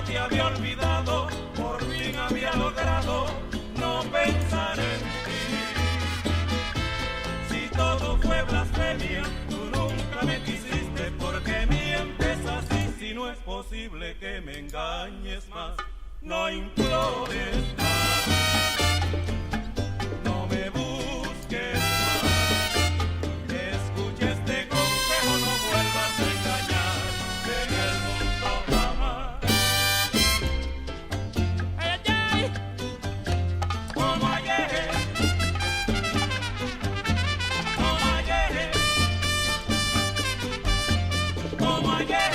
te había olvidado, por fin había logrado no pensar en ti. Si todo fue blasfemia, tú nunca me quisiste, porque mientes así. Si no es posible que me engañes más, no implores más, no me busques más. Escucha este consejo, no vuelvas a engañar en el mundo jamás. Ay, ay, como ayer, como ayer, como ayer,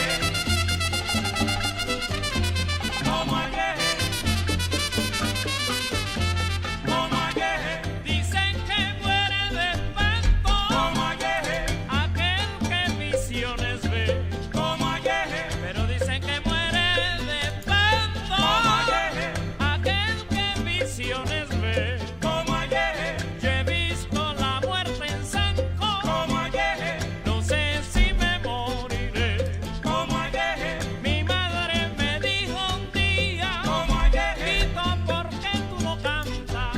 como ayer. Dicen que muere de espanto, como ayer, aquel que visiones ve, como ayer. Pero dicen que muere de espanto, como ayer, aquel que visiones ve, como ayer. Yo he visto la muerte en Sanco, como ayer. No sé si me moriré, como ayer. Mi madre me dijo un día, como ayer, Tito, ¿por qué tú no cantas?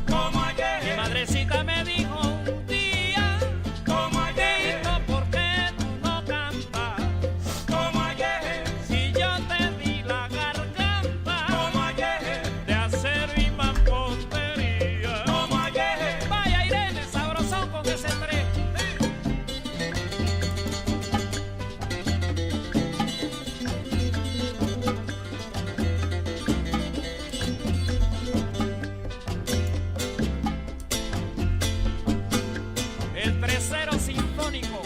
Como ayer. Mi madrecita me dijo un día, como ayer, Tito, ¿por qué tú no cantas? Como ayer. Si yo te di la garganta, como ayer, de acero y mampostería, como ayer. Vaya Irene, sabrosón con ese tren. El tercero sinfónico.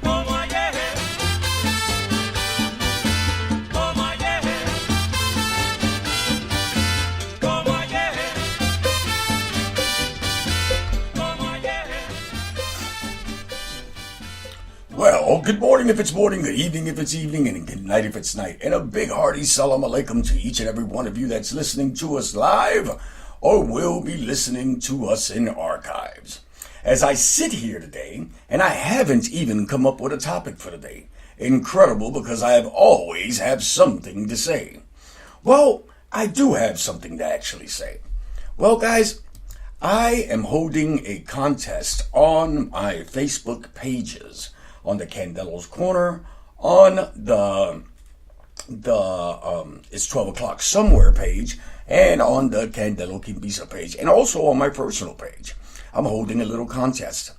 Como ayer, como ayer, como ayer, como ayer. Well, good morning if it's morning, good evening if it's evening, and good night if it's night. And a big hearty salam alaikum to each and every one of you that's listening to us live or will be listening to us in archives. As I sit here today, and I haven't even come up with a topic for today. Incredible, because I always have something to say. Well, I do have something to actually say. Well, guys, I am holding a contest on my Facebook pages, on the Candelo's Corner, on the It's 12 O'Clock Somewhere page, and on the Candelo Kimbisa page, and also on my personal page. I'm holding a little contest.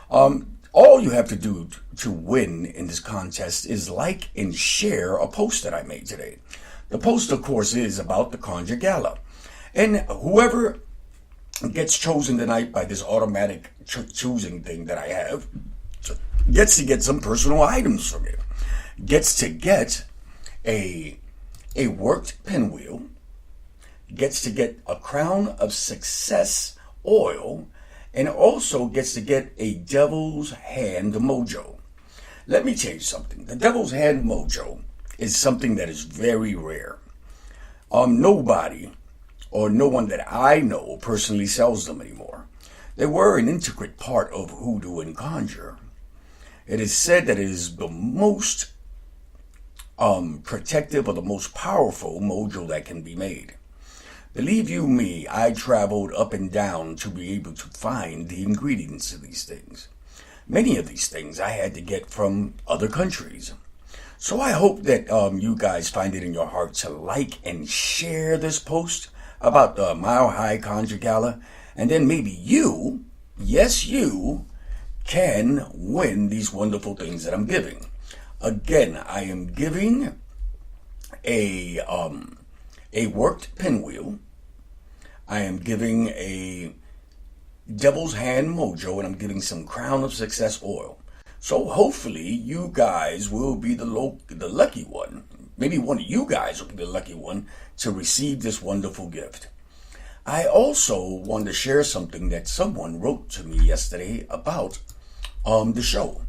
All you have to do to win in this contest is like and share a post that I made today. The post, of course, is about the Conjure Gala. And whoever gets chosen tonight by this automatic choosing thing that I have gets to get some personal items from it. Gets to get a worked pinwheel, gets to get a crown of success oil, and also gets to get a devil's hand mojo. Let me tell you something. The devil's hand mojo is something that is very rare. Nobody or no one that I know personally sells them anymore. They were an intricate part of hoodoo and conjure. It is said that it is the most protective or the most powerful mojo that can be made. Believe you me, I traveled up and down to be able to find the ingredients of these things. Many of these things I had to get from other countries. So I hope that you guys find it in your heart to like and share this post about the Mile High Conjure Gala, and then maybe you, yes you, can win these wonderful things that I'm giving. Again, I am giving a worked pinwheel. I am giving a devil's hand mojo, and I'm giving some crown of success oil. So hopefully you guys will be the lucky one. Maybe one of you guys will be the lucky one to receive this wonderful gift. I also want to share something that someone wrote to me yesterday about the show.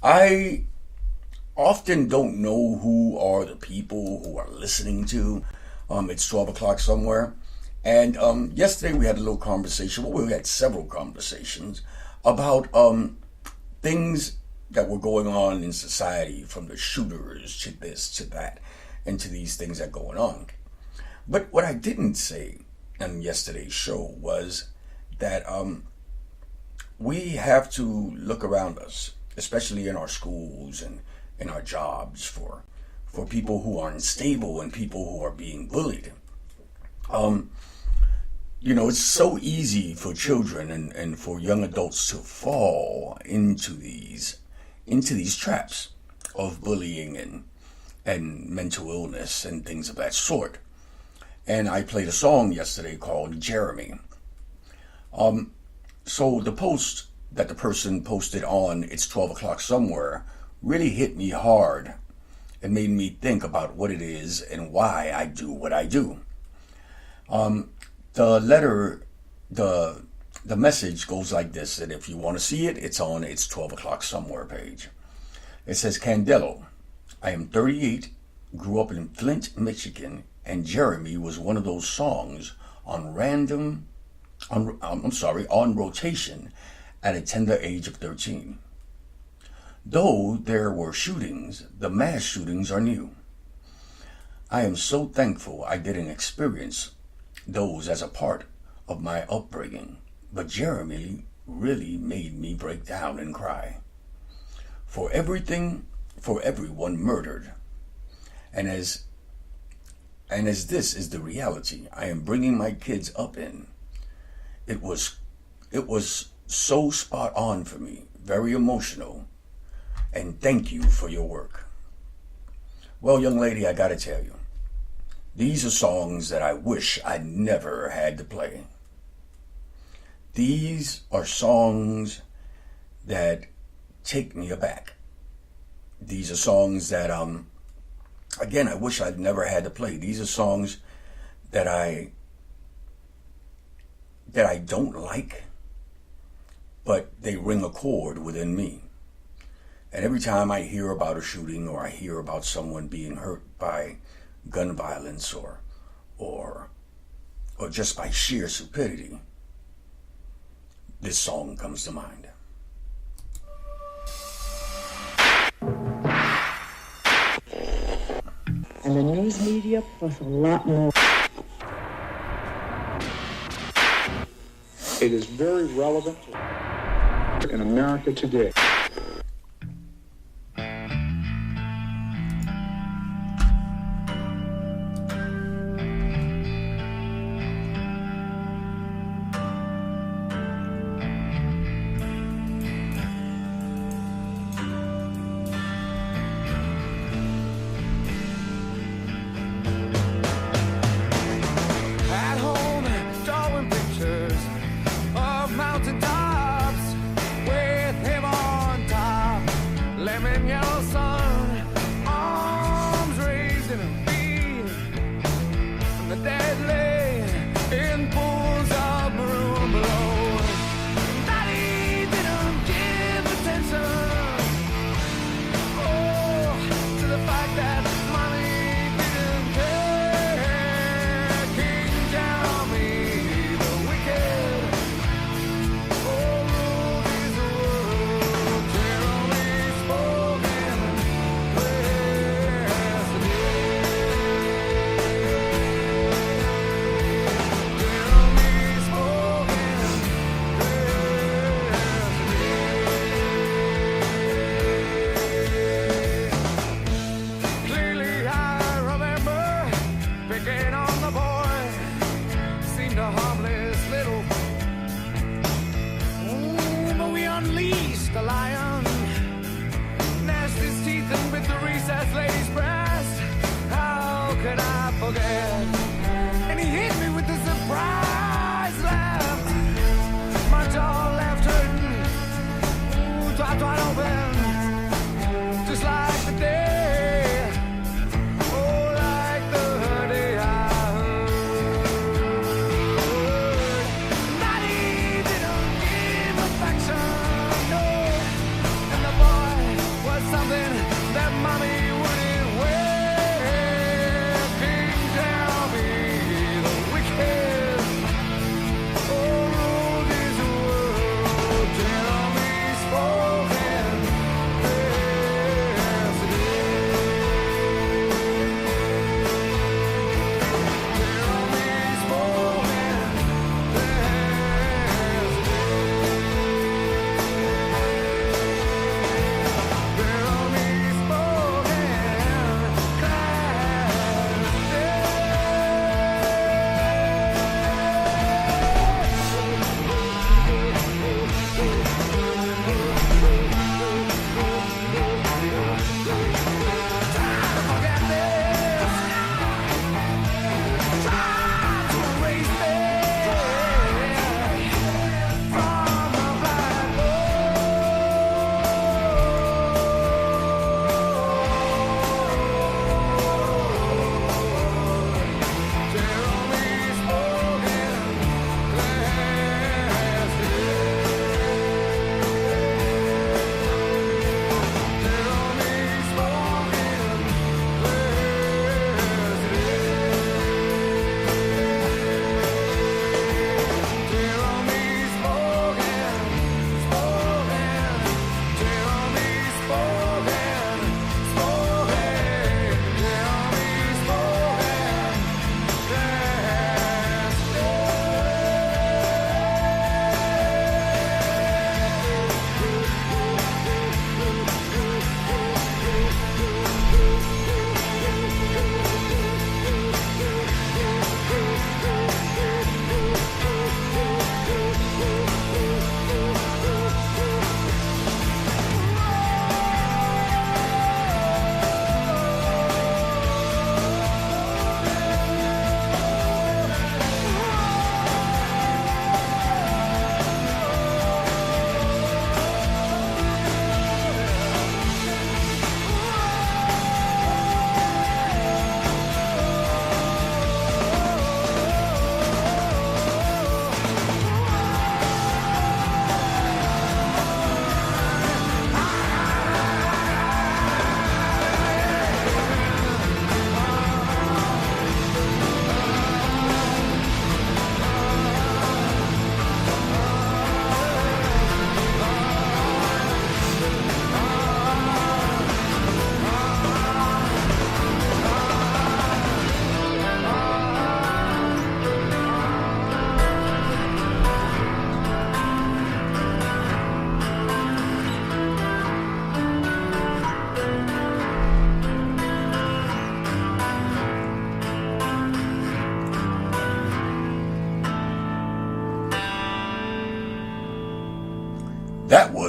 I often don't know who are the people who are listening to. It's 12 o'clock somewhere. And yesterday we had a little conversation. Well, we had several conversations about things that were going on in society, from the shooters to this to that, and to these things that are going on. But what I didn't say on yesterday's show was that we have to look around us, especially in our schools and in our jobs, for people who are unstable and people who are being bullied. It's so easy for children and for young adults to fall into these traps of bullying and mental illness and things of that sort. And I played a song yesterday called Jeremy. So the post that the person posted on It's 12 O'Clock Somewhere really hit me hard and made me think about what it is and why I do what I do. The message goes like this, and if you want to see it, it's on It's 12 O'Clock Somewhere page. It says, Candelo, I am 38, grew up in Flint, Michigan, and Jeremy was one of those songs on rotation at a tender age of 13. Though there were shootings, the mass shootings are new. I am so thankful I didn't experience those as a part of my upbringing, but Jeremy really made me break down and cry. For everyone murdered. And as this is the reality I am bringing my kids up in, it was so spot on for me, very emotional, and thank you for your work. Well, young lady, I gotta tell you, these are songs that I wish I never had to play. These are songs that take me aback. These are songs that, again, I wish I'd never had to play. These are songs that I don't like, but they ring a chord within me. And every time I hear about a shooting or I hear about someone being hurt by gun violence or just by sheer stupidity, this song comes to mind. And the news media plus a lot more. It is very relevant in America today. Mountain tops with him on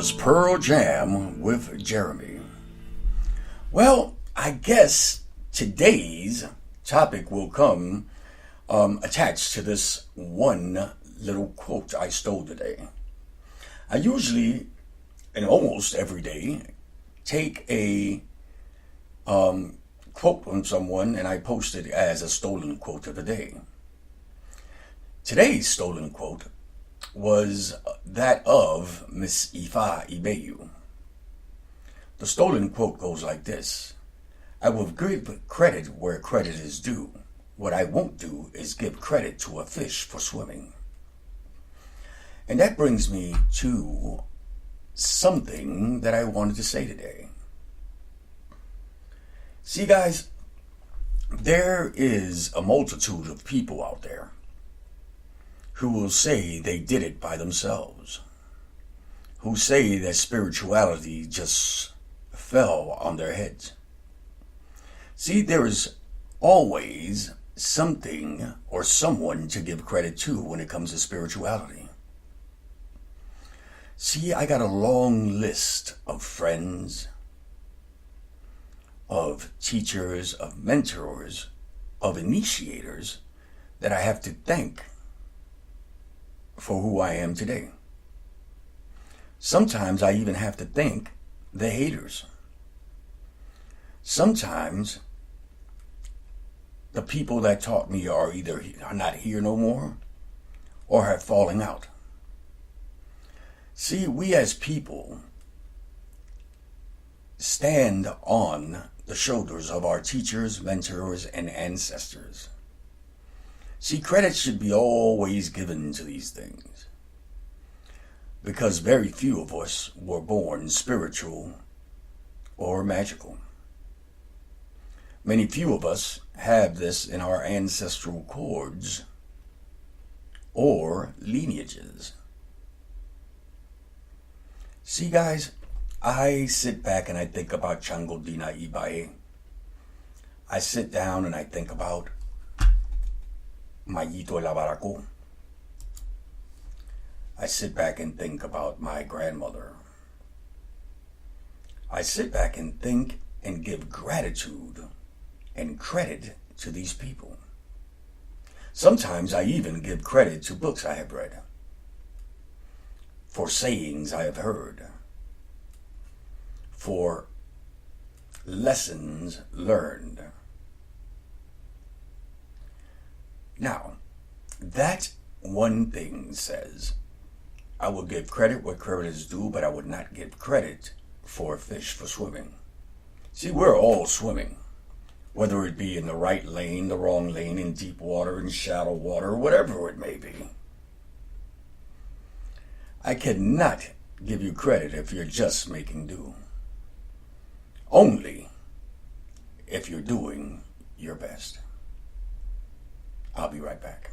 was Pearl Jam with Jeremy. Well, I guess today's topic will come attached to this one little quote I stole today. I usually, and almost every day, take a quote from someone and I post it as a stolen quote of the day. Today's stolen quote was that of Miss Ifa Ibeyu. The stolen quote goes like this: I will give credit where credit is due. What I won't do is give credit to a fish for swimming. And that brings me to something that I wanted to say today. See, guys, there is a multitude of people out there who will say they did it by themselves, who say that spirituality just fell on their heads. See, there is always something or someone to give credit to when it comes to spirituality. See, I got a long list of friends, of teachers, of mentors, of initiators that I have to thank for who I am today. Sometimes I even have to thank the haters. Sometimes the people that taught me are either not here no more or have fallen out. See, we as people stand on the shoulders of our teachers, mentors, and ancestors. See, credit should be always given to these things, because very few of us were born spiritual or magical. Many few of us have this in our ancestral cords or lineages. See, guys, I sit back and I think about Chango Dina Ibae. I sit down and I think about Mayito Labarako. I sit back and think about my grandmother. I sit back and think and give gratitude and credit to these people. Sometimes I even give credit to books I have read, for sayings I have heard, for lessons learned. Now, that one thing says, I will give credit where credit is due, but I would not give credit for a fish for swimming. See, we're all swimming, whether it be in the right lane, the wrong lane, in deep water, in shallow water, whatever it may be. I cannot give you credit if you're just making do. Only if you're doing your best. I'll be right back.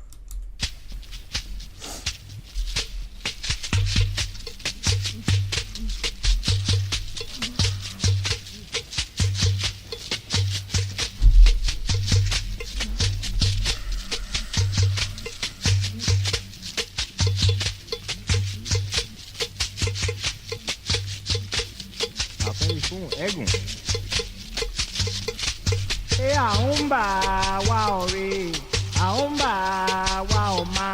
Aumba waori, aumba waoma,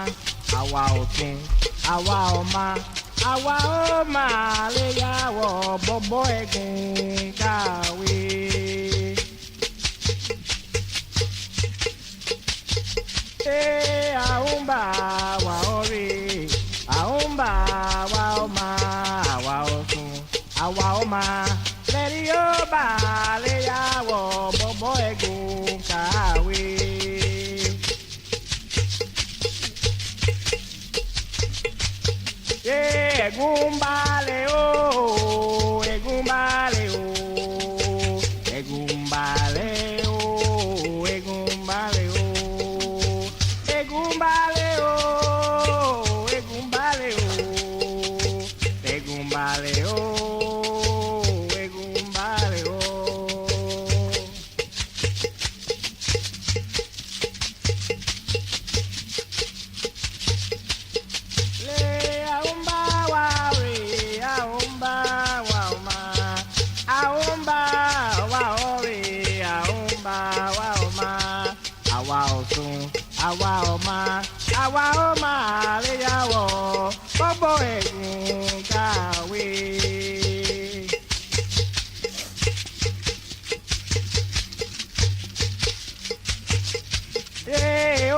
awaokin, awaoma, awaoma le yawo bobo egun kawe. Aumba waori, aumba waoma, awaokin, awaoma. Yo bale yawo bobo egun kawe. Egun bale o, egun bale o, egun bale o, egun bale o, egun bale o, egun bale o, egun bale o. Aumba àwa ọmọ àléyàwó gbogbo ẹ̀gùn kàwé.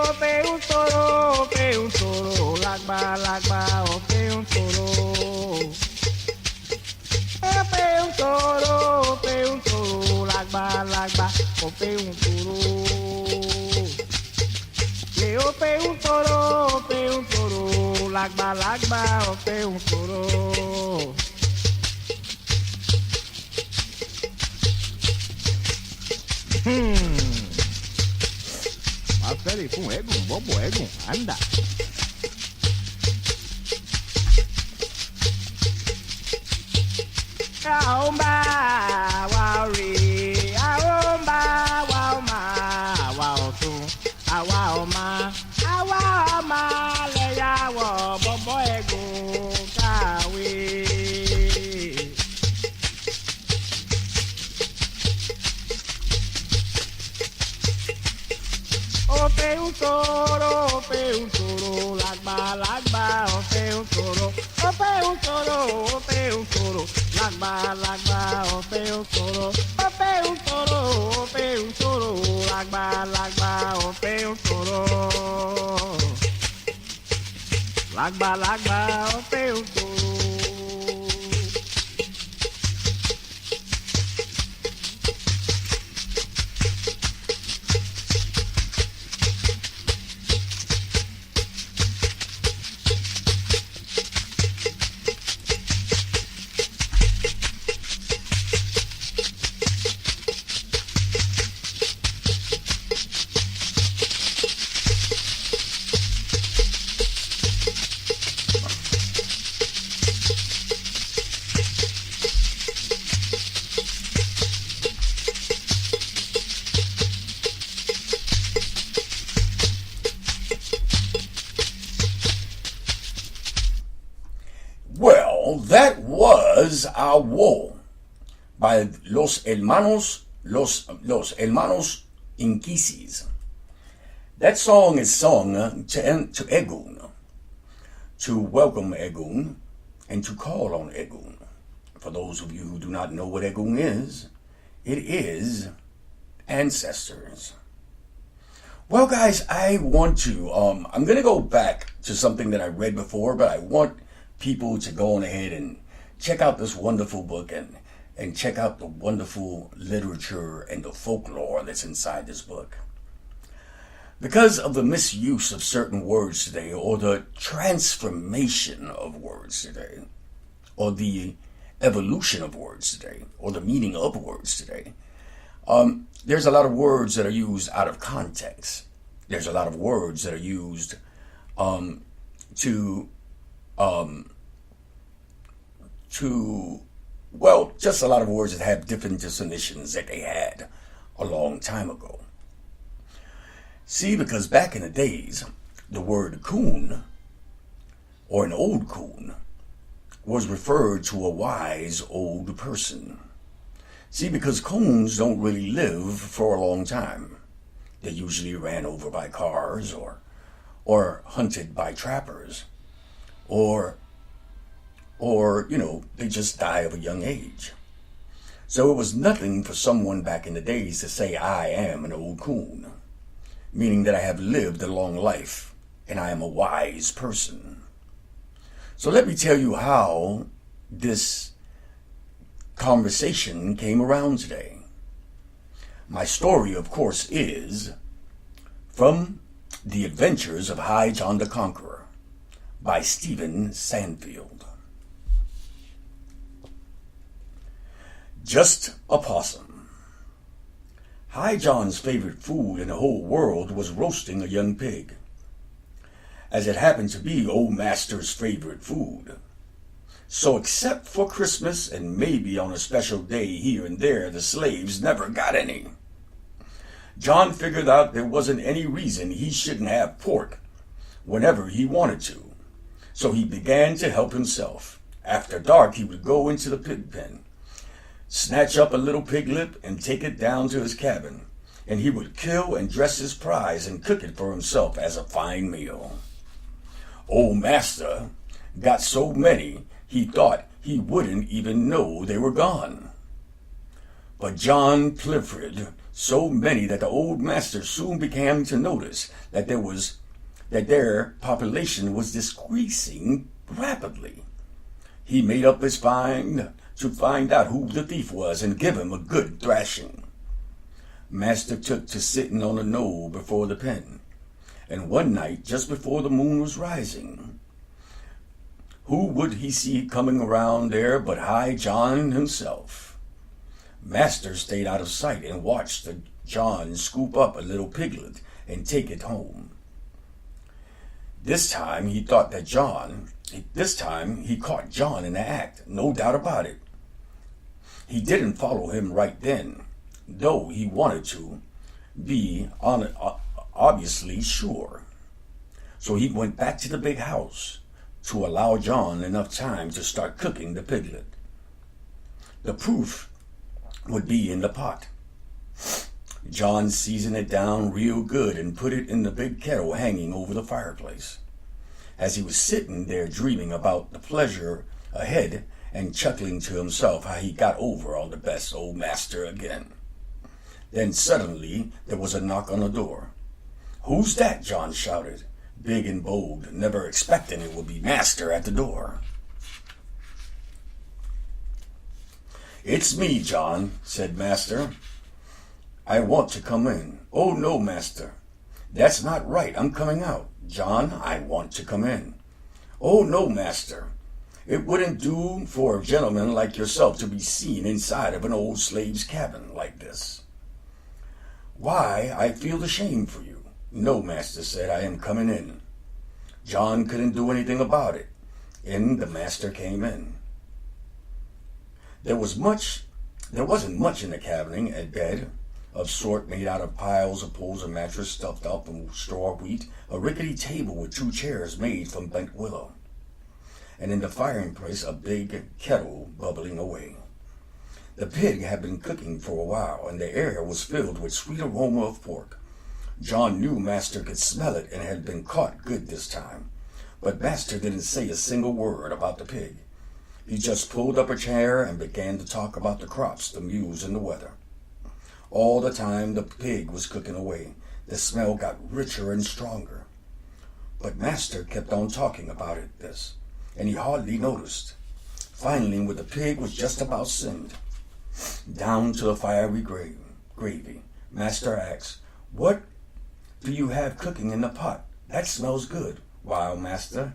Ope un toro, lagba, ope un toro. Ope un toro, lagba, ope un toro. Ope un toro, lagba, ope un toro. Afere fún ẹ̀gùn bọ́bọ̀ ẹ̀gùn anda. Aomba wa ore, aomba wa ọma, àwa ọ̀tún, àwa ọma lẹ́yàwó bọ́bọ̀ ẹ̀gùn kàwé. Ope un toro, lagba, ope un toro, lagba, ope un toro, lagba, ope un toro, lagba, ope un toro, lagba, ope un toro. Well, that was our war by los hermanos Inquisis. That song is sung to Egun, to welcome Egun and to call on Egun. For those of you who do not know what Egun is, it is ancestors. Well, guys, I want to, I'm going to go back to something that I read before, but I want people to go on ahead and check out this wonderful book and check out the wonderful literature and the folklore that's inside this book. Because of the misuse of certain words today, or the transformation of words today, or the evolution of words today, or the meaning of words today, there's a lot of words that are used out of context. There's a lot of words that are used just a lot of words that have different definitions that they had a long time ago. See, because back in the days, the word coon, or an old coon, was referred to a wise old person. See, because coons don't really live for a long time. They usually ran over by cars or hunted by trappers, or they just die of a young age. So it was nothing for someone back in the days to say, I am an old coon, meaning that I have lived a long life and I am a wise person. So let me tell you how this conversation came around today. My story, of course, is from The Adventures of High John the Conqueror by Stephen Sandfield. Just a possum. High John's favorite food in the whole world was roasting a young pig, as it happened to be old master's favorite food. So except for Christmas and maybe on a special day here and there, the slaves never got any. John figured out there wasn't any reason he shouldn't have pork whenever he wanted to. So he began to help himself. After dark, he would go into the pig pen, snatch up a little piglet and take it down to his cabin. and he would kill and dress his prize and cook it for himself as a fine meal. Old Master got so many he thought he wouldn't even know they were gone. But John pilfered so many that the old master soon began to notice that their population was decreasing rapidly. He made up his mind to find out who the thief was and give him a good thrashing. Master took to sitting on a knoll before the pen, and one night, just before the moon was rising, who would he see coming around there but High John himself? Master stayed out of sight and watched John scoop up a little piglet and take it home. This time he caught John in the act, no doubt about it. He didn't follow him right then, though he wanted to be obviously sure. So he went back to the big house to allow John enough time to start cooking the piglet. The proof would be in the pot. John seasoned it down real good and put it in the big kettle hanging over the fireplace. As he was sitting there dreaming about the pleasure ahead and chuckling to himself how he got over on the best old master again. Then suddenly there was a knock on the door. "Who's that?" John shouted, big and bold, never expecting it would be Master at the door. "It's me, John," said Master. "I want to come in." "Oh, no, Master. That's not right. I'm coming out." "John, I want to come in." "Oh, no, Master. It wouldn't do for a gentleman like yourself to be seen inside of an old slave's cabin like this." "Why, I feel ashamed for you." "No," Master said, "I am coming in." John couldn't do anything about it, and the Master came in. There wasn't much in the cabin. A bed of sort made out of piles of poles and mattress stuffed up from straw wheat, a rickety table with 2 chairs made from bent willow, and in the fireplace a big kettle bubbling away. The pig had been cooking for a while, and the air was filled with sweet aroma of pork. John knew Master could smell it and had been caught good this time, but Master didn't say a single word about the pig. He just pulled up a chair and began to talk about the crops, the mules, and the weather. All the time the pig was cooking away, the smell got richer and stronger. But Master kept on talking about this, and he hardly noticed. Finally, when the pig was just about simmered down to the fiery gravy, Master asked, "What do you have cooking in the pot? That smells good." "Why, Master,"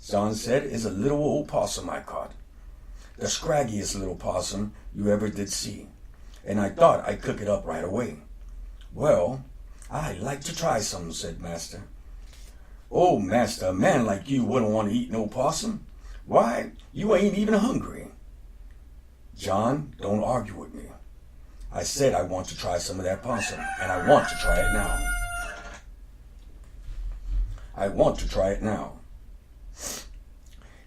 John said, "is a little old possum I caught. The scraggiest little possum you ever did see, and I thought I'd cook it up right away." "Well, I'd like to try some," said Master. "Oh, Master, a man like you wouldn't want to eat no possum. Why, you ain't even hungry." "John, don't argue with me. I said I want to try some of that possum, and I want to try it now. I want to try it now.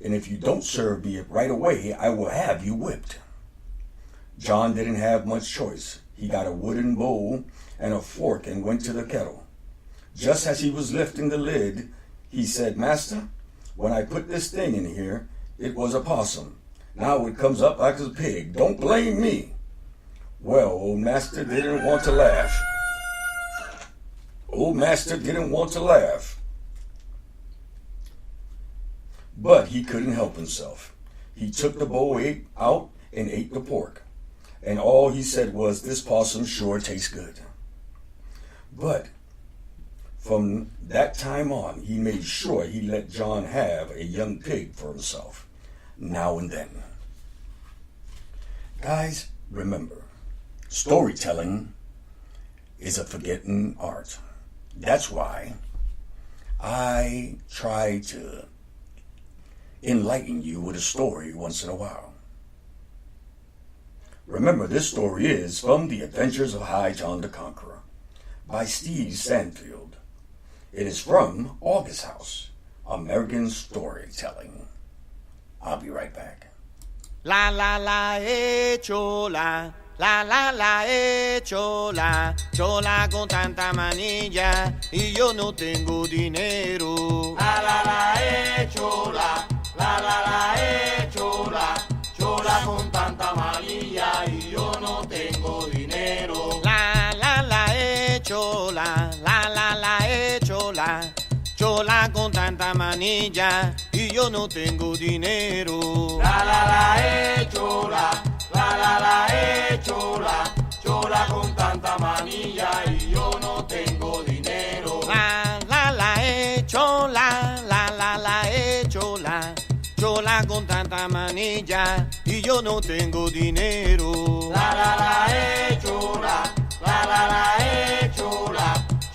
And if you don't serve me right away, I will have you whipped." John didn't have much choice. He got a wooden bowl and a fork and went to the kettle. Just as he was lifting the lid, he said, "Master, when I put this thing in here, it was a possum. Now it comes up like a pig. Don't blame me." Well, old Master didn't want to laugh. But he couldn't help himself. He took the bowl out and ate the pork. And all he said was, "This possum sure tastes good." But from that time on, he made sure he let John have a young pig for himself, now and then. Guys, remember, storytelling is a forgotten art. That's why I try to enlighten you with a story once in a while. Remember, this story is from The Adventures of High John the Conqueror by Steve Sanfield. It is from August House, American Storytelling. I'll be right back. La la la, chola. chola, chola con tanta manilla y yo no tengo dinero. Chola, chola, chola con tanta manilla y yo no tengo dinero. Chola, chola, chola con tanta manilla y yo no tengo dinero. Chola, chola, chola con tanta manilla y yo no tengo dinero. Chola, chola con tanta manilla y yo no tengo dinero. Chola, chola,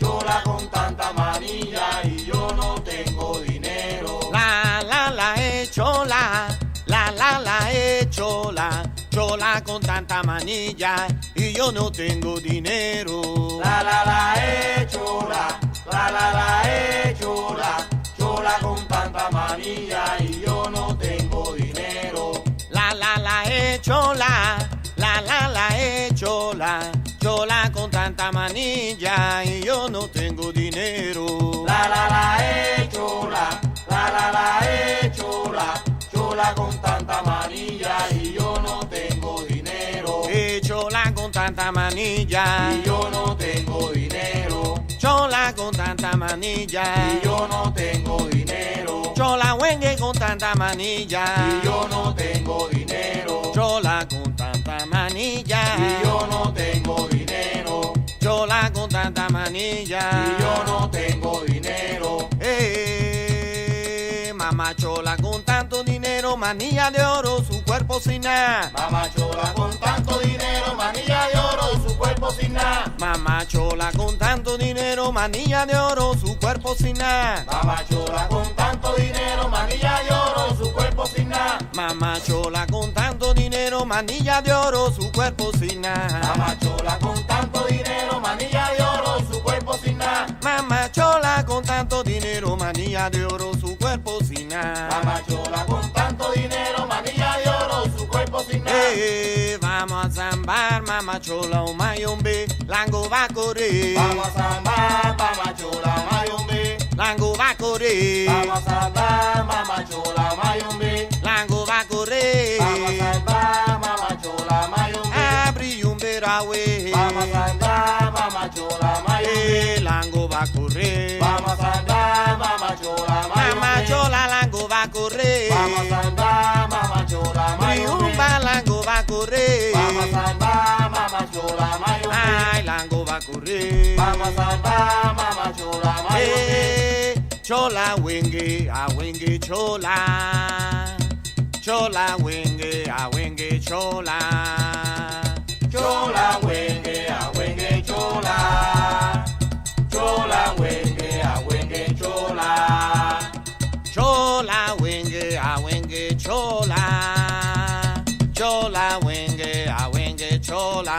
chola con tanta manilla y yo no tengo dinero. Chola, chola, chola con tanta manilla y yo no tengo dinero. Chola, chola, chola con tanta manilla y yo no tengo dinero. Chola, chola, chola con tanta manilla y yo no tengo dinero. Chola, chola, chola con tanta manilla y yo no tengo dinero. Chola con tanta manilla y yo no tengo dinero. Chola con tanta manilla y yo no tengo dinero. Chola wengue con tanta manilla y yo no tengo dinero. Chola con tanta manilla y yo no tengo dinero. Chola con tanta manilla y yo no tengo dinero. Mamá chola con tanto dinero, manilla de oro, su cuerpo sin nada. Mamá chola con tanto dinero, manilla de oro y su cuerpo sin nada. Mamá chola con tanto dinero, manilla de oro, su cuerpo sin nada. Mamá chola con tanto dinero, manilla de oro y su cuerpo sin nada. Mamá chola con tanto dinero, manilla de oro, su cuerpo sin nada. Mamá chola con tanto dinero, manilla de oro y su cuerpo sin nada. Mamá chola con tanto dinero, manilla de oro, su cuerpo sin nada. Mamá chola con tanto dinero, manilla de oro y su cuerpo sin nada. Vamos a zambar, mamá chola o mayombe, lango va a correr. Vamos a zambar, mamá chola, mayombe. Lango va a correr. Vamos a zambar, mamá chola, mayombe. Lango va a correr. Vamos a zambar, mamá chola, mayombe. Abri un berawe. Vamos a zambar, mamá chola, mayombe. Lango va a correr. Vamos a zambar, mamá chola, mayombe. Mamá chola, lango va a correr. Vamos a zambar, mamá chola, mayombe. Riumba, lango va a correr. Vamos a zambar, mamá chola, mayombe. Ay, lango va a correr. Vamos a zambar, mamá chola, mayombe. Chola wenge, a wenge chola. Chola wenge, a wenge chola. Chola wenge, a wenge chola. Chola wenge, a wenge chola. Chola wenge, a wenge chola. Chola wenge, a wenge chola.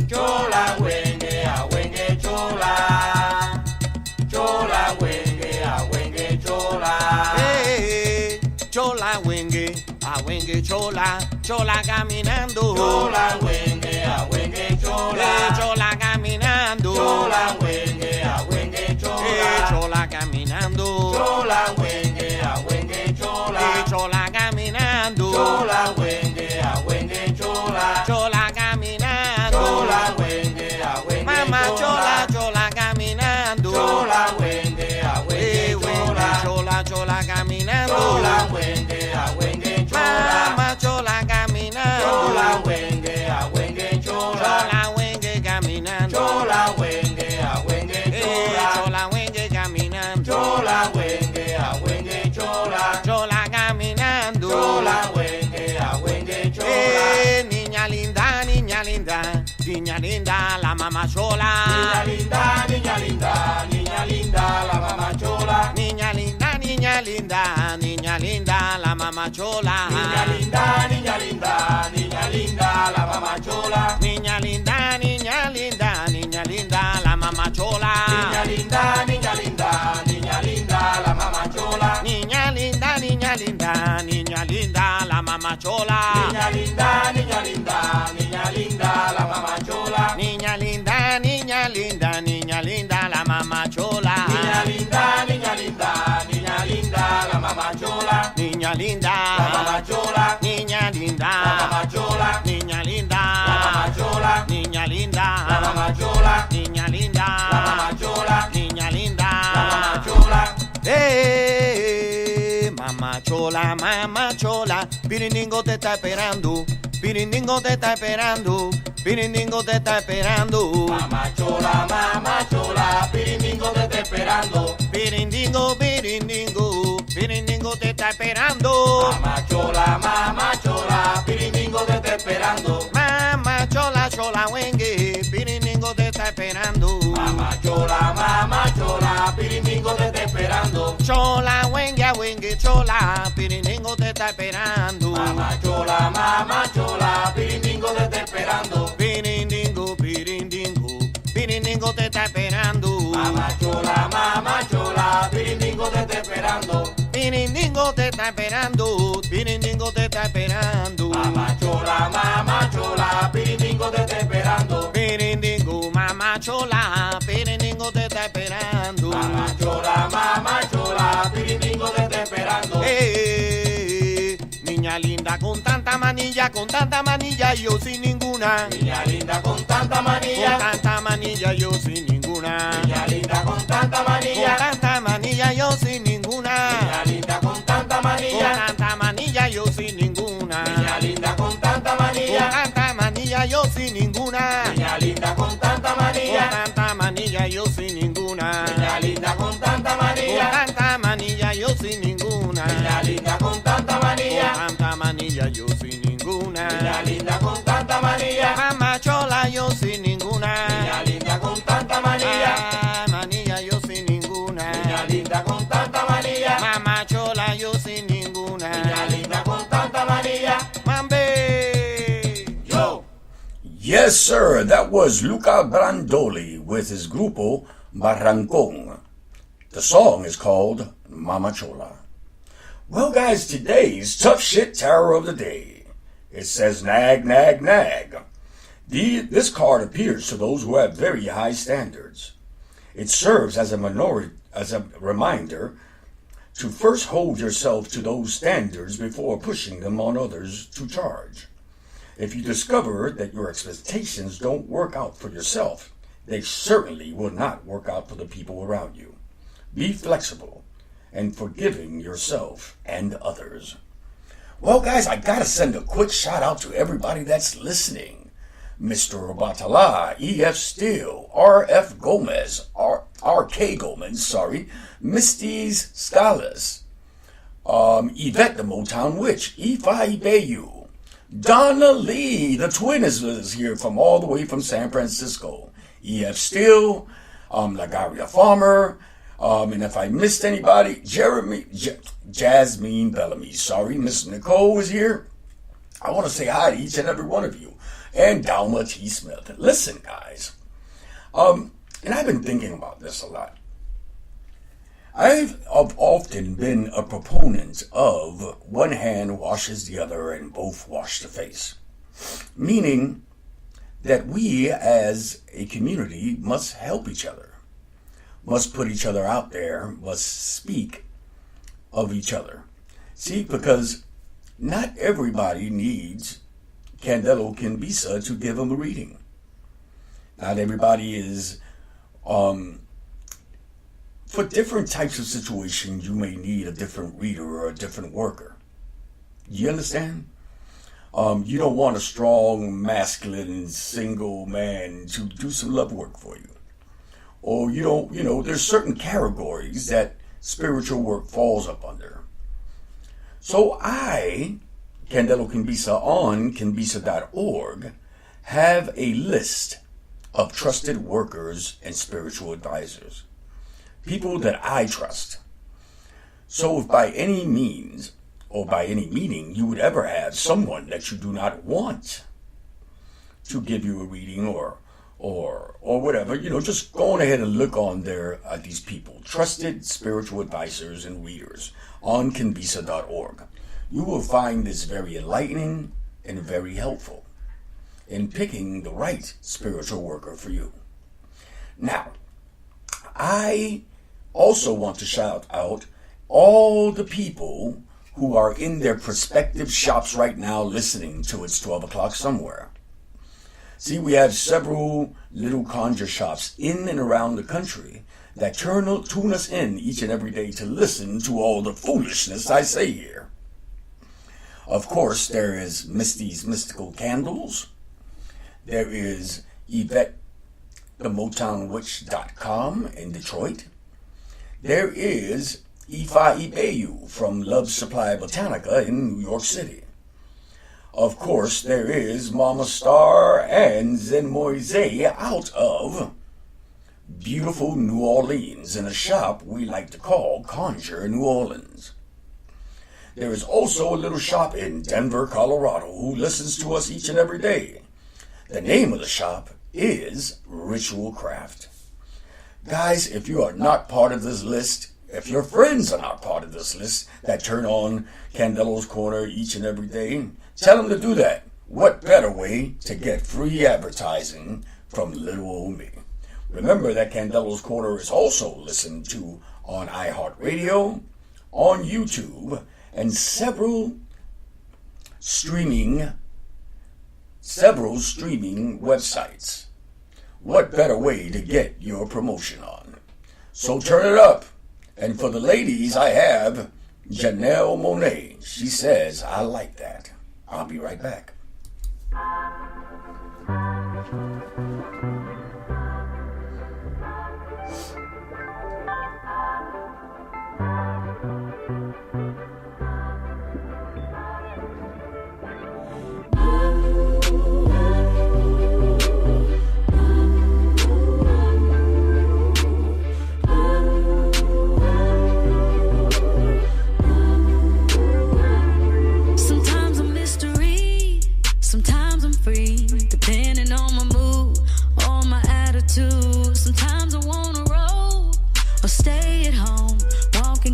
Chola wenge, a wenge chola. Chola wenge, a wenge chola. Chola wenge, a wenge chola. Chola caminando. Chola wenge, a wenge chola. Chola caminando. Chola wenge, a wenge chola. Chola caminando. Chola wenge, a wenge chola. Chola caminando. Chola wenge, a wenge chola. Chola caminando. Chola wenge, a wenge Mamá chola, chola caminando. Chola wenge, a wenge chola. Chola, chola caminando. Chola wenge, a wenge chola. Mamá chola caminando. Chola wenge, a wenge chola. Chola wenge caminando. Chola wenge, a wenge chola. Chola wenge caminando. Chola wenge, a wenge chola. Chola caminando. Chola wenge, a wenge chola. Niña linda, niña linda, niña linda, la mamá chola. Niña linda, niña linda, niña linda, la mamá chola. Niña linda, niña linda, niña linda, la mamá chola. Niña linda, niña linda, niña linda, la mamá chola. Niña linda, niña linda, niña linda, la mamá chola. Niña linda, niña linda, niña linda, la mamá chola. Niña linda, niña linda, niña linda, la mamá chola. Niña linda, niña linda, niña chola, mamá chola, Pirindingo te está esperando, Pirindingo te está esperando, Pirindingo te está esperando. Mamá chola, Pirindingo te está esperando. Pirindingo, Pirindingo, Pirindingo te está esperando. Mamá chola, Pirindingo te está esperando. Mamá chola, chola, wengue, Pirindingo te está esperando. Mamá chola, Pirindingo te está esperando. Chola, wengue, wengue, chola, Pirindingo te está esperando. Mamá chola, Pirindingo te está esperando. Pirindingo, Pirindingo, Pirindingo te está esperando. Mamá chola, Pirindingo te está esperando. Pirindingo te está esperando, Pirindingo te está esperando. Mamá chola, Pirindingo te está esperando. Pirindingo, mamá chola, Pirindingo te está esperando. Mamá chola, Pirindingo te está esperando. Niña linda con tanta manilla, yo sin ninguna. Niña linda con tanta Con manilla. tanta manilla, yo sin ninguna. Niña linda con tanta Con manilla. tanta manilla, yo sin ninguna. Niña linda con tanta Con manilla. tanta manilla, yo sin ninguna. Niña linda con tanta Con manilla. tanta manilla, yo sin ninguna. Niña linda con tanta Con manilla. tanta manilla, yo sin ninguna. Niña linda con tanta Con manilla. tanta manilla, yo sin ninguna. Niña linda con tanta Con manilla. tanta manilla, yo sin ninguna. Niña linda con tanta manilla. Mamá chola, yo sin ninguna. Niña linda con tanta manilla. Ah, manilla, yo sin ninguna. Niña linda con tanta manilla. Mamá chola, yo sin ninguna. Niña linda con tanta manilla. Mambe. Yo. Yes, sir, that was Luca Brandoli with his grupo Barrancon. The song is called Mama Chola. Well, guys, today's tough shit terror of the day. It says nag, nag, nag. This card appears to those who have very high standards. It serves as a reminder to first hold yourself to those standards before pushing them on others to charge. If you discover that your expectations don't work out for yourself, they certainly will not work out for the people around you. Be flexible and forgiving yourself and others. Well, guys, I gotta send a quick shout out to everybody that's listening. Mr. Obatala, E.F. Steele, R.F. Gomez, R.K. Gomez, sorry, Misty's Scholars, Yvette the Motown Witch, Ifa Ibeyu, Donna Lee, the twin is here from all the way from San Francisco, E.F. Steele, Lagaria Farmer, and if I missed anybody, Jasmine Bellamy, sorry, Miss Nicole is here. I want to say hi to each and every one of you. And Dalma T. Smith. Listen, guys. And I've been thinking about this a lot. I've often been a proponent of one hand washes the other and both wash the face. Meaning that we as a community must help each other. Must put each other out there. Must speak of each other. See, because not everybody needs Candelo Kimbisa to give them a reading. Not everybody is, for different types of situations, you may need a different reader or a different worker. You understand? You don't want a strong, masculine, single man to do some love work for you. Or you don't, there's certain categories that spiritual work falls up under. So I, Candelo Kimbisa on kimbisa.org, have a list of trusted workers and spiritual advisors. People that I trust. So if by any means or by any meaning you would ever have someone that you do not want to give you a reading or whatever, just go on ahead and look on there at these people. Trusted spiritual advisors and readers on kimbisa.org. You will find this very enlightening and very helpful in picking the right spiritual worker for you. Now, I also want to shout out all the people who are in their prospective shops right now listening to It's 12 O'Clock Somewhere. See, we have several little conjure shops in and around the country that tune us in each and every day to listen to all the foolishness I say here. Of course, there is Misty's Mystical Candles. There is Yvette, the MotownWitch.com in Detroit. There is Ifa Ibeyu from Love Supply Botanica in New York City. Of course, there is Mama Star and Zen Moise out of beautiful New Orleans in a shop we like to call Conjure New Orleans. There is also a little shop in Denver, Colorado who listens to us each and every day. The name of the shop is Ritual Craft. Guys, if you are not part of this list, if your friends are not part of this list that turn on Candelo's Corner each and every day, tell them to do that. What better way to get free advertising from little old me? Remember that Candelo's Corner is also listened to on iHeartRadio, on YouTube, and several streaming websites. What better way to get your promotion on? So turn it up. And for the ladies, I have Janelle Monet. She says, I like that. I'll be right back.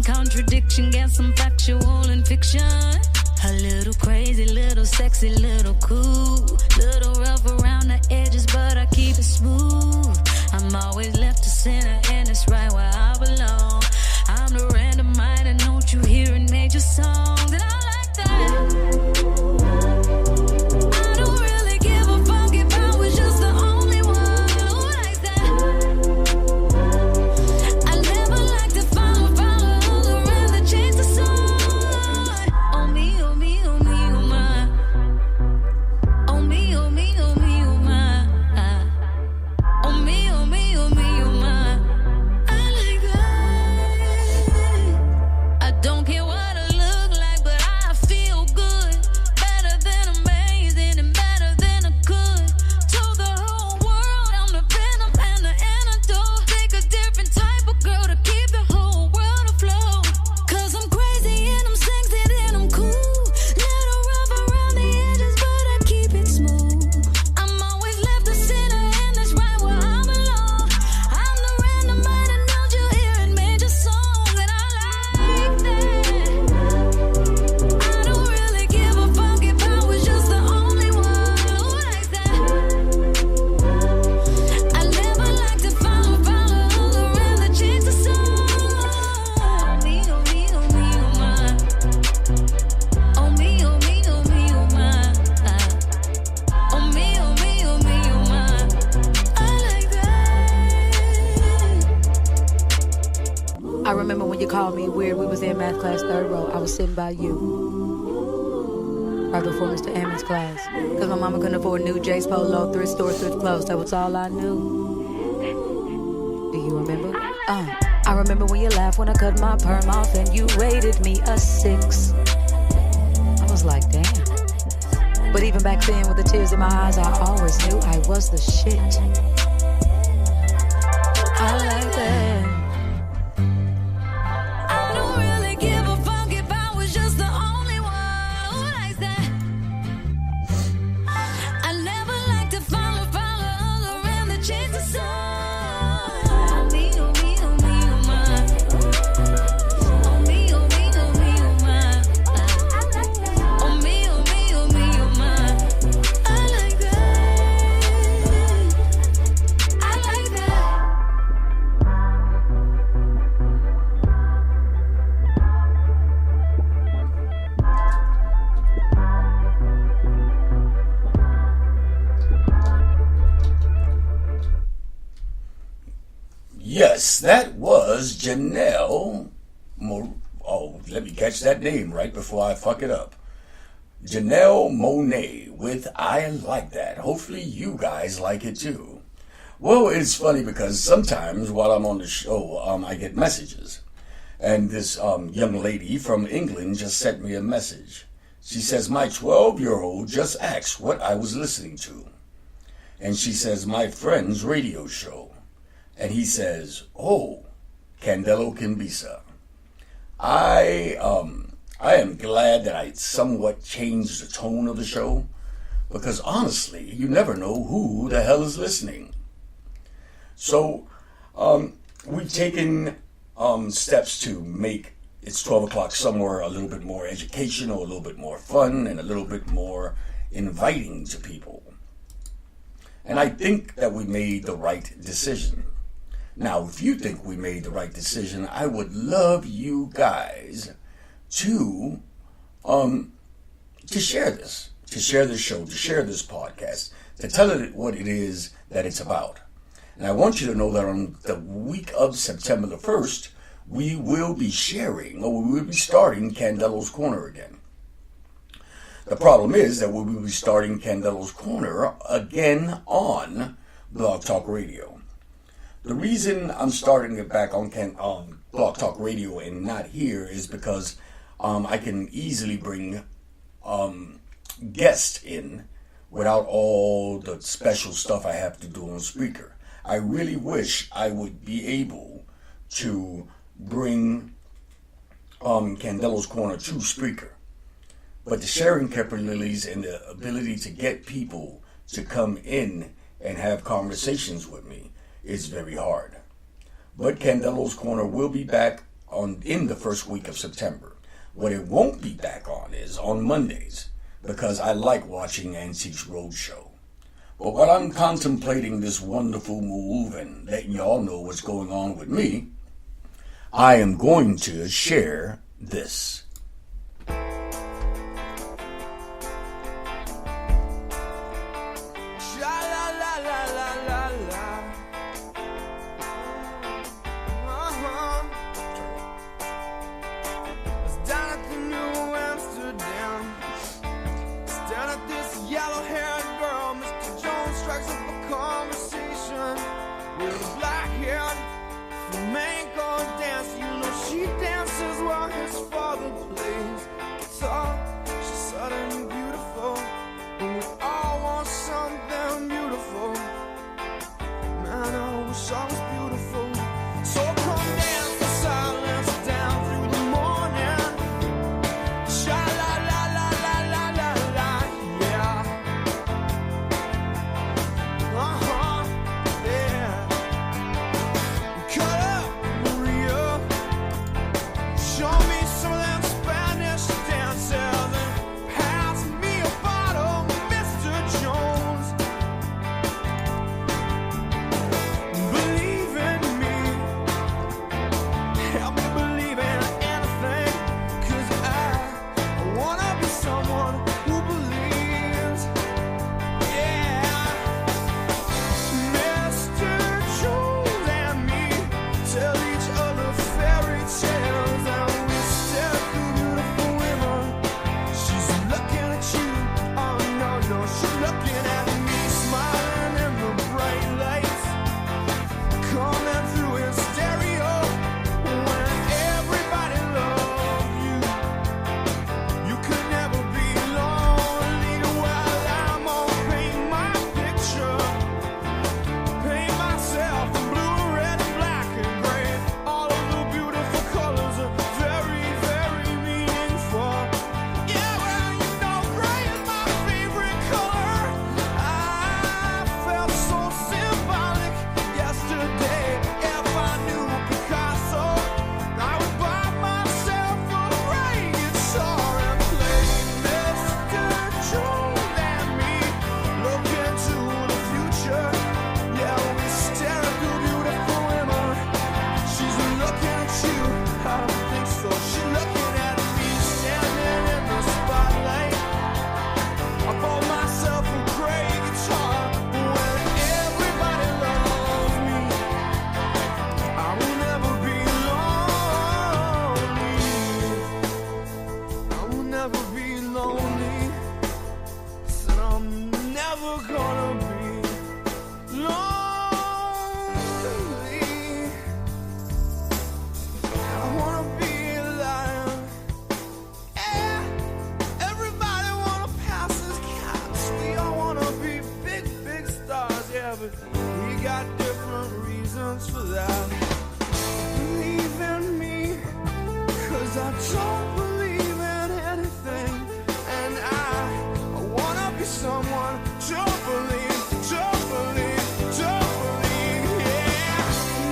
Contradiction, get some factual and fiction. A little crazy, little sexy, little cool. Little rough around the edges, but I keep it smooth. I'm always left to center, and it's right where I belong. I'm the random mind, and don't you hear in major songs? And I like that. I don't really give a fuck if I was just the only one who likes that. I never like to follow change the sun. Oh me, oh me, oh me, oh my. Oh me, oh me, oh me, oh my. Oh me, oh me, oh me, oh my. I like that. I don't care what I look like, but I feel good. Better than amazing and better than I could. Told the whole world I'm the venom and the antidote. Take a different type of girl to keep the whole world afloat. Cause I'm crazy and I'm sexy and I'm cool. Little rough around the edges, but I keep it smooth. I'm always left to center, and that's right where I belong. I'm the random mind, and don't you hear in major songs? And I like that. I don't really give a fuck if I was just the only one who likes that. I never like to follow around the change the song. Oh me, oh me, oh me, oh my. Oh me, oh me, oh me, oh my. Oh me, oh me, oh me, oh my. I like that. I remember when you called me weird. We was in math class, third row. I was sitting by you, right before Mr. Ammon's class. Cause my mama couldn't afford new J's Polo, thrift store, thrift clothes. That was all I knew. Do you remember? I remember when you laughed when I cut my perm off and you rated me a 6. I was like, damn. But even back then, with the tears in my eyes, I always knew I was the shit. I like that. I don't really give a fuck if I was just the only one who likes that. I never like to follow around the change the sun. Oh me, oh me, oh me, oh my. Oh me, oh me, oh me, oh my. Oh me, oh me, oh me, oh my. I like that. I like that. Yes, that was Janelle. Oh, let me catch that name right before I fuck it up. Janelle Monet with I Like That. Hopefully you guys like it too. Well, it's funny because sometimes while I'm on the show, I get messages. And this young lady from England just sent me a message. She says, my 12-year-old just asked what I was listening to. And she says, my friend's radio show. And he says, oh, Candelo Kimbisa. I am glad that I somewhat changed the tone of the show, because honestly, you never know who the hell is listening. So, we've taken steps to make It's 12 O'Clock somewhere a little bit more educational, a little bit more fun, and a little bit more inviting to people. And I think that we made the right decision. Now, if you think we made the right decision, I would love you guys to share this, show, to share this podcast, to tell it what it is that it's about. And I want you to know that on the week of September the 1st, we will be sharing, or we will be starting Candelo's Corner again. The problem is that we will be starting Candelo's Corner again on Blog Talk Radio. The reason I'm starting it back on Blog Talk Radio and not here is because I can easily bring guests in without all the special stuff I have to do on Spreaker. I really wish I would be able to bring Candelo's Corner to Spreaker. But the sharing capabilities and the ability to get people to come in and have conversations with me is very hard. But Candelo's Corner will be back in the first week of September. What it won't be back on is on Mondays, because I like watching Antiques Roadshow. But while I'm contemplating this wonderful move and letting y'all know what's going on with me, I am going to share this. Show me some of that Spanish but we got different reasons for that. Believe in me, 'cause I don't believe in anything, and I wanna be someone to believe, yeah.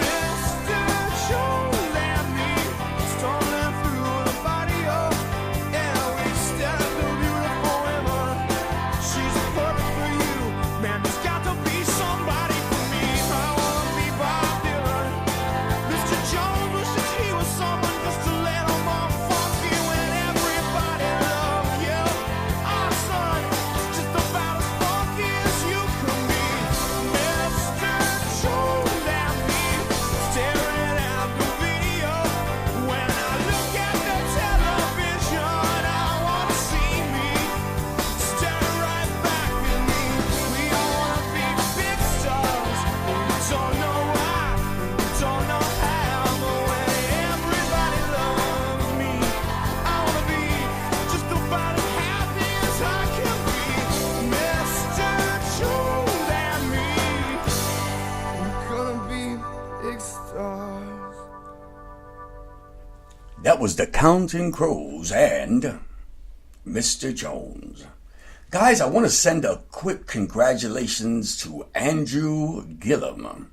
Mr. Jones and me, stumbling through the barrio, and we stand the beautiful women. She's perfect for you, man, there's got to be somebody for me. I wanna be Bob Dylan. Mr. Jones wishes he was someone just a little more funky when everybody loved you. Our son is just about as funky as you can be. Mr. Jones and me, staring at the video. When I look at the television, I wanna see me staring right back at me. We all wanna be big stars, but we don't know why, we don't know how. But when everybody loves me, I wanna be just about as happy as I can be. Mr. Jones and me, we're gonna be big stars. That was the Counting Crows and Mr. Jones. Guys, I want to send a quick congratulations to Andrew Gillum.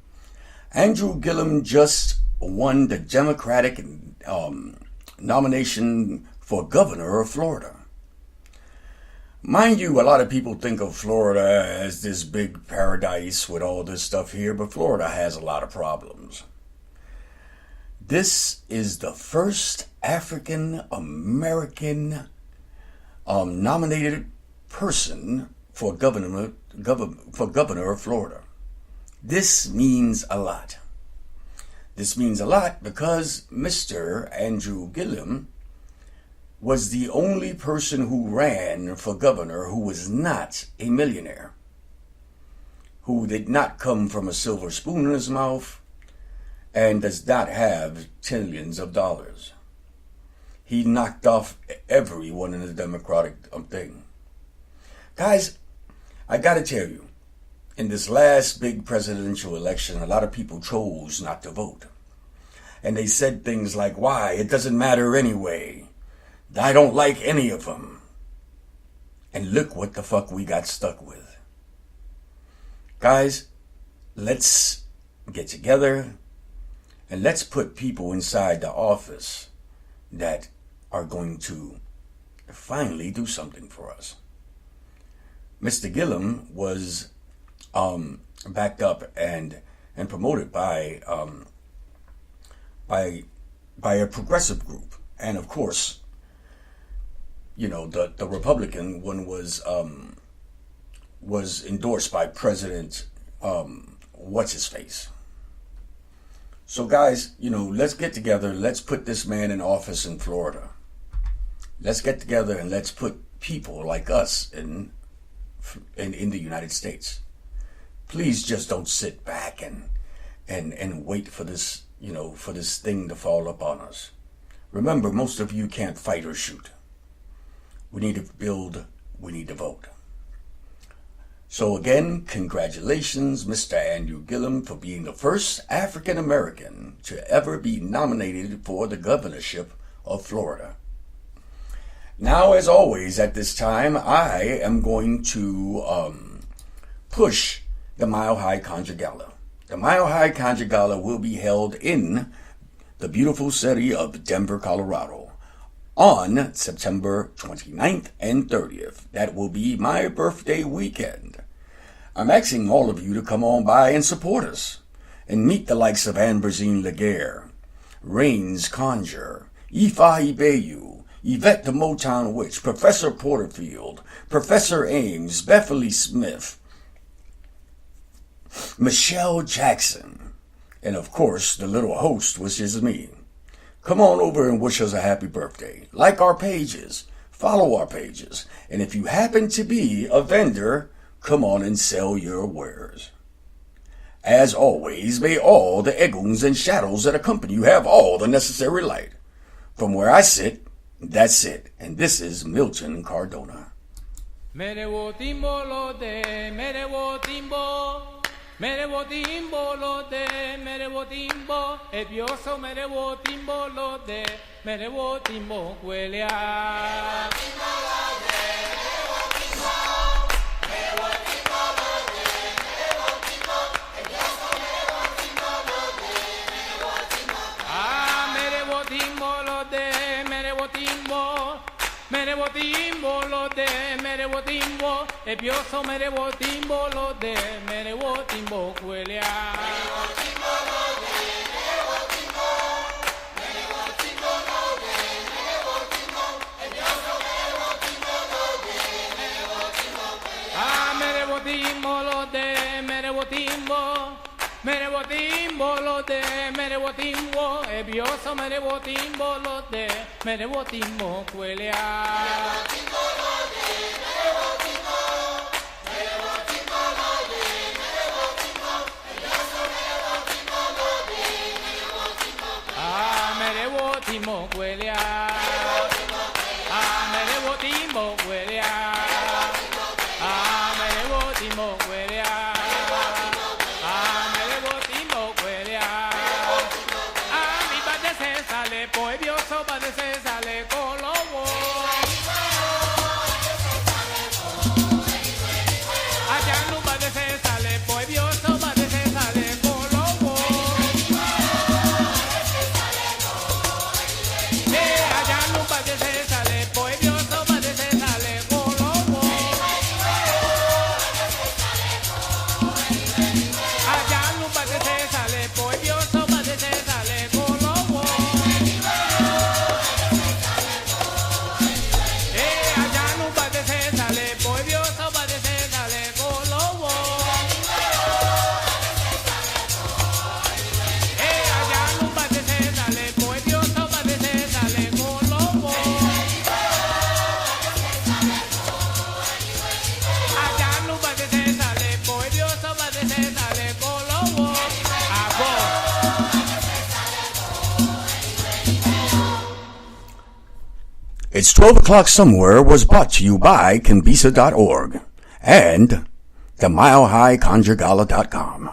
Andrew Gillum just won the Democratic nomination for governor of Florida. Mind you, a lot of people think of Florida as this big paradise with all this stuff here, but Florida has a lot of problems. This is the first African American nominated person for governor of Florida. This means a lot. This means a lot because Mr. Andrew Gillum was the only person who ran for governor who was not a millionaire, who did not come from a silver spoon in his mouth, and does not have trillions of dollars. He knocked off everyone in the Democratic thing. Guys, I gotta tell you, in this last big presidential election, a lot of people chose not to vote. And they said things like, why? It doesn't matter anyway. I don't like any of them. And look what the fuck we got stuck with. Guys, let's get together and let's put people inside the office that are going to finally do something for us. Mr. Gillum was backed up and promoted by a progressive group, and of course, you know, the Republican one was endorsed by President what's his face. So guys, you know, let's get together. Let's put this man in office in Florida. Let's get together and let's put people like us in the United States. Please just don't sit back and wait for this, you know, for this thing to fall upon us. Remember, most of you can't fight or shoot. We need to build, we need to vote. So again, congratulations, Mr. Andrew Gillum, for being the first African American to ever be nominated for the governorship of Florida. Now, as always, at this time, I am going to push the Mile High Conjure Gala. The Mile High Conjure Gala will be held in the beautiful city of Denver, Colorado, on September 29th and 30th. That will be my birthday weekend. I'm asking all of you to come on by and support us and meet the likes of Amberzine Laguerre, Rains Conjure, Ifa Ibeyu, Yvette the Motown Witch, Professor Porterfield, Professor Ames, Beverly Smith, Michelle Jackson, and of course the little host, which is me. Come on over and wish us a happy birthday. Like our pages, follow our pages, and if you happen to be a vendor, come on and sell your wares. As always, may all the eggles and shadows that accompany you have all the necessary light. From where I sit, that's it. And this is Milton Cardona. Mere wo timbo lo de, mere wo timbo, Merebo timbo lo de, merebo timbo, ebioso merebo timbo lo de, merebo timbo huele a. Merebo timbo lo de, merebo timbo. Merebo timbo lo de, merebo timbo, ebioso merebo timbo lo de, merebo timbo huele a. Merebo timbo lo de, merebo timbo. Merebo timbo lo de, merebo timbo, ebioso merebo timbo lo de, merebo timbo huele a. Merebo timbo huele a. Merebo timbo huele a. Merebo timbo huele a. Poebioso pa' de se sale colobo. Allá no pa' de se sale poebioso pa' de se sale colobo. Allá no pa' de se sale poebioso pa' de se sale colobo. Allá no pa' de se sale poebioso pa' de se sale colobo. It's 12 O'Clock Somewhere was brought to you by kimbisa.org and the milehighconjugala.com.